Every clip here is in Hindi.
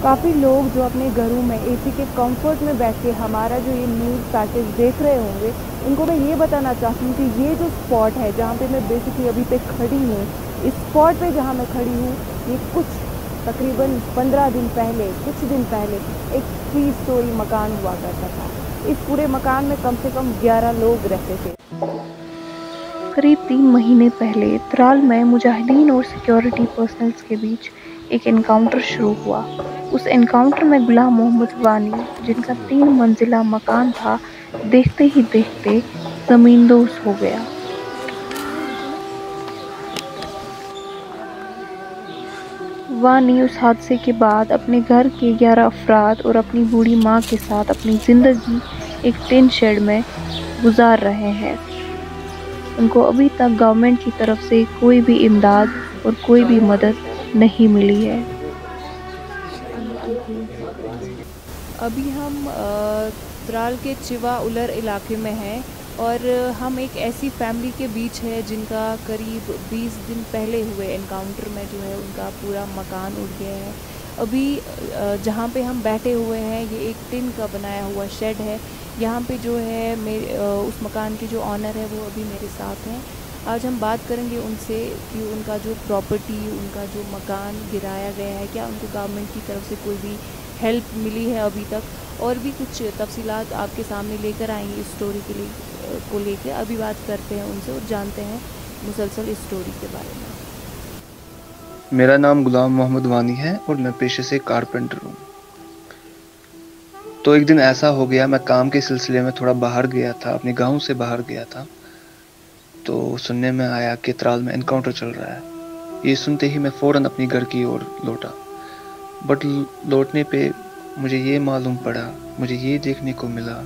काफ़ी लोग जो अपने घरों में एसी के कंफर्ट में बैठ के हमारा जो ये न्यूज़ पैकेज देख रहे होंगे, उनको मैं ये बताना चाहती हूँ कि ये जो स्पॉट है जहाँ पे मैं बेसिकली अभी पे खड़ी हूँ, इस स्पॉट पे जहाँ मैं खड़ी हूँ, ये कुछ तकरीबन 15 दिन पहले, कुछ दिन पहले एक 3 स्टोरी मकान हुआ करता था। इस पूरे मकान में कम से कम 11 लोग रहते थे। करीब 3 महीने पहले त्राल में मुजाहिदीन और सिक्योरिटी पर्सनल्स के बीच एक एनकाउंटर शुरू हुआ। उस एनकाउंटर में गुलाम मोहम्मद वानी, जिनका 3 मंजिला मकान था, देखते ही देखते ज़मींदोज़ हो गया। वानी उस हादसे के बाद अपने घर के 11 अफराद और अपनी बूढ़ी माँ के साथ अपनी ज़िंदगी एक टिन शेड में गुजार रहे हैं। उनको अभी तक गवर्नमेंट की तरफ से कोई भी इमदाद और कोई भी मदद नहीं मिली है। अभी हम त्राल के चिवा उलर इलाके में हैं और हम एक ऐसी फैमिली के बीच है जिनका करीब 20 दिन पहले हुए एनकाउंटर में जो है उनका पूरा मकान उड़ गया है। अभी जहाँ पे हम बैठे हुए हैं ये एक टिन का बनाया हुआ शेड है। यहाँ पे जो है उस मकान के जो ऑनर है वो अभी मेरे साथ हैं। आज हम बात करेंगे उनसे कि उनका जो प्रॉपर्टी, उनका जो मकान गिराया गया है, क्या उनको गवर्नमेंट की तरफ से कोई भी हेल्प मिली है अभी तक, और भी कुछ तफसीलात आपके सामने लेकर आएंगे इस स्टोरी को लेकर। अभी बात करते हैं उनसे और जानते हैं मुसलसल इस स्टोरी के बारे में। मेरा नाम गुलाम मोहम्मद वानी है और मैं पेशे से कारपेंटर हूँ। तो एक दिन ऐसा हो गया, मैं काम के सिलसिले में थोड़ा बाहर गया था, अपने गांव से बाहर गया था। तो सुनने में आया कि त्राल में एनकाउंटर चल रहा है। ये सुनते ही मैं फ़ौरन अपनी घर की ओर लौटा। बट लौटने पे मुझे ये मालूम पड़ा, मुझे ये देखने को मिला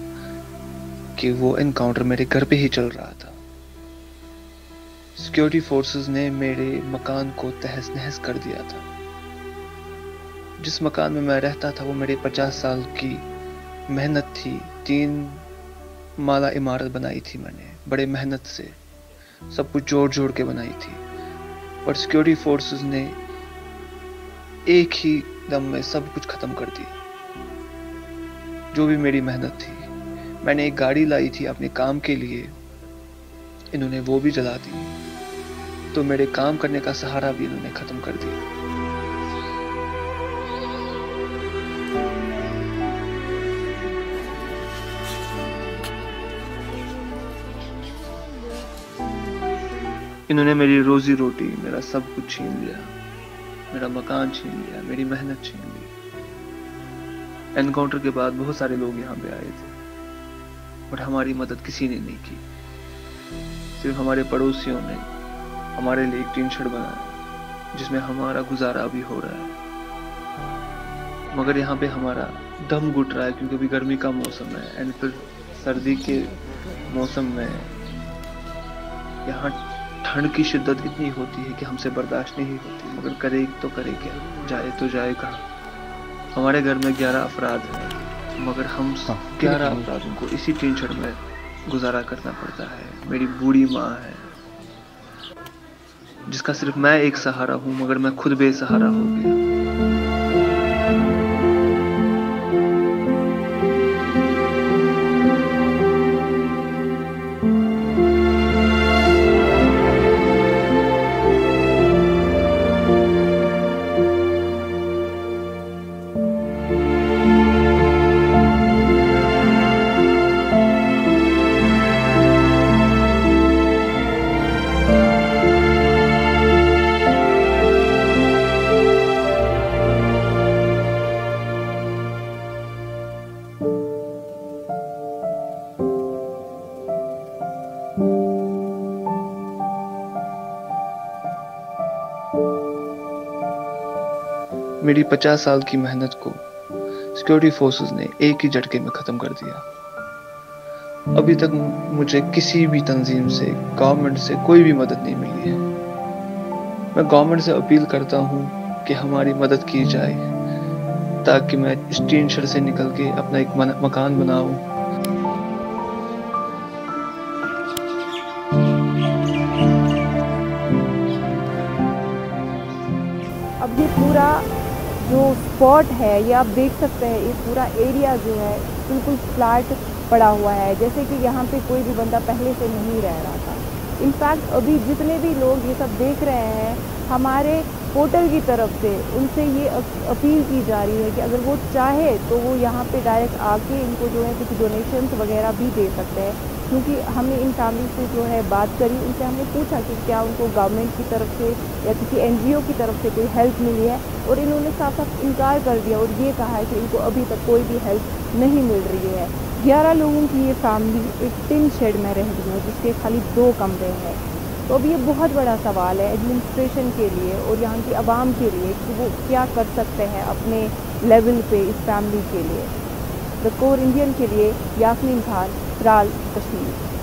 कि वो एनकाउंटर मेरे घर पे ही चल रहा था। सिक्योरिटी फोर्सेस ने मेरे मकान को तहस नहस कर दिया था। जिस मकान में मैं रहता था वो मेरे 50 साल की मेहनत थी। 3 माला इमारत बनाई थी मैंने, बड़े मेहनत से सब कुछ जोड़ जोड़ के बनाई थी। पर सिक्योरिटी फोर्सेस ने एक ही दम में सब कुछ खत्म कर दी, जो भी मेरी मेहनत थी। मैंने एक गाड़ी लाई थी अपने काम के लिए, इन्होंने वो भी जला दी। तो मेरे काम करने का सहारा भी इन्होंने खत्म कर दिया। इन्होंने मेरी रोजी रोटी, मेरा सब कुछ छीन लिया, मेरा मकान छीन लिया, मेरी मेहनत छीन ली। एनकाउंटर के बाद बहुत सारे लोग यहाँ पे आए थे, बट हमारी मदद किसी ने नहीं की। सिर्फ हमारे पड़ोसियों ने हमारे लिए एक टीन शेड बनाया जिसमें हमारा गुजारा भी हो रहा है। मगर यहाँ पे हमारा दम घुट रहा है क्योंकि अभी गर्मी का मौसम है एंड फिर सर्दी के मौसम में यहाँ ठंड की शिद्दत इतनी होती है कि हमसे बर्दाश्त नहीं होती। मगर करे तो करे क्या, जाए तो जाए कहाँ। हमारे घर में 11 अफराद हैं, मगर हम 11 अफराद को इसी टीन शेड में गुजारा करना पड़ता है। मेरी बूढ़ी माँ है जिसका सिर्फ मैं एक सहारा हूँ, मगर मैं खुद बेसहारा हो गया। मेरी 50 साल की मेहनत को सिक्योरिटी फोर्सेस ने एक ही झटके में खत्म कर दिया। अभी तक मुझे किसी भी तंजीम से, गवर्नमेंट से कोई भी मदद नहीं मिली है। मैं गवर्नमेंट से अपील करता हूँ कि हमारी मदद की जाए ताकि मैं इस टीन शेड से निकल के अपना एक मकान बनाऊं। अब ये पूरा जो स्पॉट है ये आप देख सकते हैं, ये पूरा एरिया जो है बिल्कुल फ्लैट पड़ा हुआ है, जैसे कि यहाँ पे कोई भी बंदा पहले से नहीं रह रहा था। इनफैक्ट अभी जितने भी लोग ये सब देख रहे हैं, हमारे होटल की तरफ से उनसे ये अपील की जा रही है कि अगर वो चाहे तो वो यहाँ पे डायरेक्ट आके इनको जो है कुछ डोनेशंस वगैरह भी दे सकते हैं, क्योंकि हमने इन फैमिली से जो है बात करी, उनसे हमने पूछा कि क्या उनको गवर्नमेंट की तरफ से या किसी एनजीओ की तरफ से कोई हेल्प मिली है, और इन्होंने साफ साफ इनकार कर दिया और ये कहा है कि इनको अभी तक कोई भी हेल्प नहीं मिल रही है। 11 लोगों की ये फैमिली एक टिन शेड में रह रही है जिसके खाली 2 कमरे हैं। तो अब ये बहुत बड़ा सवाल है एडमिनिस्ट्रेशन के लिए और यहाँ की आवाम के लिए कि वो क्या कर सकते हैं अपने लेवल पे इस फैमिली के लिए। द कोर इंडियन के लिए यास्मीन खान, त्राल, कश्मीर।